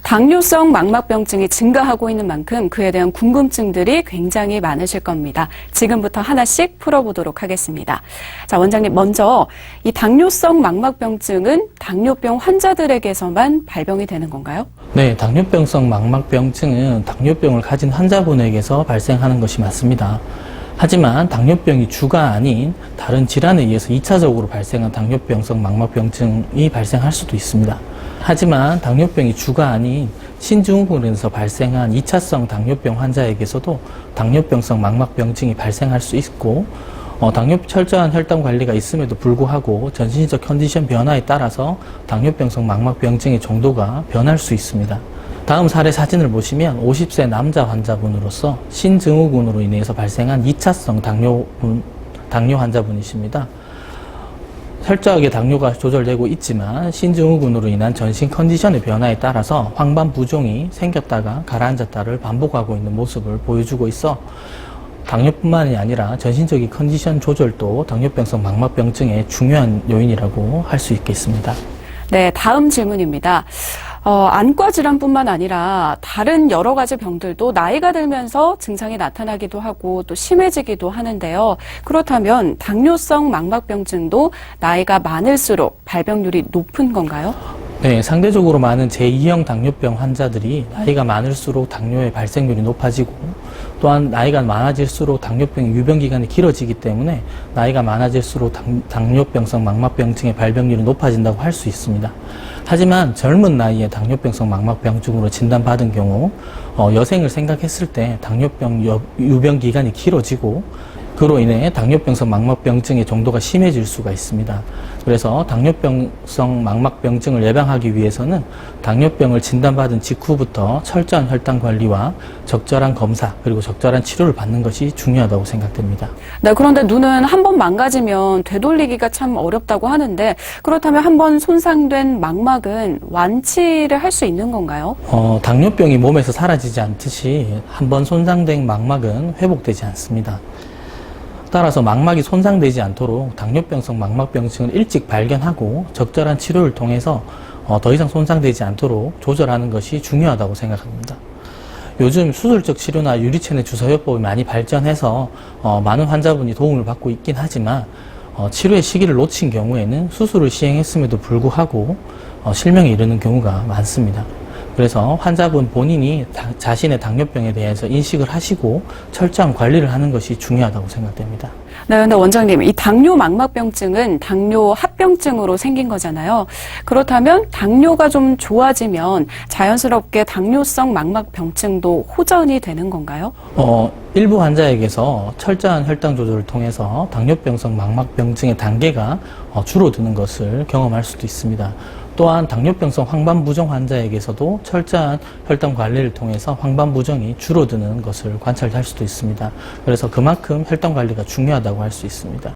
당뇨성 망막병증이 증가하고 있는 만큼 그에 대한 궁금증들이 굉장히 많으실 겁니다. 지금부터 하나씩 풀어보도록 하겠습니다. 자, 원장님, 먼저 이 당뇨성 망막병증은 당뇨병 환자들에게서만 발병이 되는 건가요? 네, 당뇨병성 망막병증은 당뇨병을 가진 환자분에게서 발생하는 것이 맞습니다. 하지만 당뇨병이 주가 아닌 다른 질환에 의해서 2차적으로 발생한 당뇨병성 망막병증이 발생할 수도 있습니다. 하지만 당뇨병이 주가 아닌 신증후군에서 발생한 2차성 당뇨병 환자에게서도 당뇨병성 망막병증이 발생할 수 있고 철저한 혈당 관리가 있음에도 불구하고 전신적 컨디션 변화에 따라서 당뇨병성 망막병증의 정도가 변할 수 있습니다. 다음 사례 사진을 보시면 50세 남자 환자분으로서 신증후군으로 인해서 발생한 2차성 당뇨 환자분이십니다. 철저하게 당뇨가 조절되고 있지만 신증후군으로 인한 전신 컨디션의 변화에 따라서 황반부종이 생겼다가 가라앉았다를 반복하고 있는 모습을 보여주고 있어 당뇨뿐만이 아니라 전신적인 컨디션 조절도 당뇨병성 망막병증의 중요한 요인이라고 할 수 있겠습니다. 네, 다음 질문입니다. 안과 질환뿐만 아니라 다른 여러 가지 병들도 나이가 들면서 증상이 나타나기도 하고 또 심해지기도 하는데요. 그렇다면 당뇨성 망막병증도 나이가 많을수록 발병률이 높은 건가요? 네, 상대적으로 많은 제2형 당뇨병 환자들이 나이가 많을수록 당뇨의 발생률이 높아지고 또한 나이가 많아질수록 당뇨병 유병기간이 길어지기 때문에 나이가 많아질수록 당뇨병성 망막병증의 발병률이 높아진다고 할 수 있습니다. 하지만 젊은 나이에 당뇨병성 망막병증으로 진단받은 경우 여생을 생각했을 때 당뇨병 유병기간이 길어지고 그로 인해 당뇨병성 망막병증의 정도가 심해질 수가 있습니다. 그래서 당뇨병성 망막병증을 예방하기 위해서는 당뇨병을 진단받은 직후부터 철저한 혈당 관리와 적절한 검사 그리고 적절한 치료를 받는 것이 중요하다고 생각됩니다. 네, 그런데 눈은 한 번 망가지면 되돌리기가 참 어렵다고 하는데 그렇다면 한 번 손상된 망막은 완치를 할 수 있는 건가요? 당뇨병이 몸에서 사라지지 않듯이 한 번 손상된 망막은 회복되지 않습니다. 따라서 망막이 손상되지 않도록 당뇨병성 망막병증을 일찍 발견하고 적절한 치료를 통해서 더 이상 손상되지 않도록 조절하는 것이 중요하다고 생각합니다. 요즘 수술적 치료나 유리체내 주사요법이 많이 발전해서 많은 환자분이 도움을 받고 있긴 하지만 치료의 시기를 놓친 경우에는 수술을 시행했음에도 불구하고 실명에 이르는 경우가 많습니다. 그래서 환자분 본인이 자신의 당뇨병에 대해서 인식을 하시고 철저한 관리를 하는 것이 중요하다고 생각됩니다. 네, 근데 원장님, 이 당뇨 망막병증은 당뇨 합병증으로 생긴 거잖아요. 그렇다면 당뇨가 좀 좋아지면 자연스럽게 당뇨성 망막병증도 호전이 되는 건가요? 일부 환자에게서 철저한 혈당 조절을 통해서 당뇨병성 망막병증의 단계가 줄어드는 것을 경험할 수도 있습니다. 또한 당뇨병성 황반부종 환자에게서도 철저한 혈당 관리를 통해서 황반부종이 줄어드는 것을 관찰할 수도 있습니다. 그래서 그만큼 혈당 관리가 중요하다고 할 수 있습니다.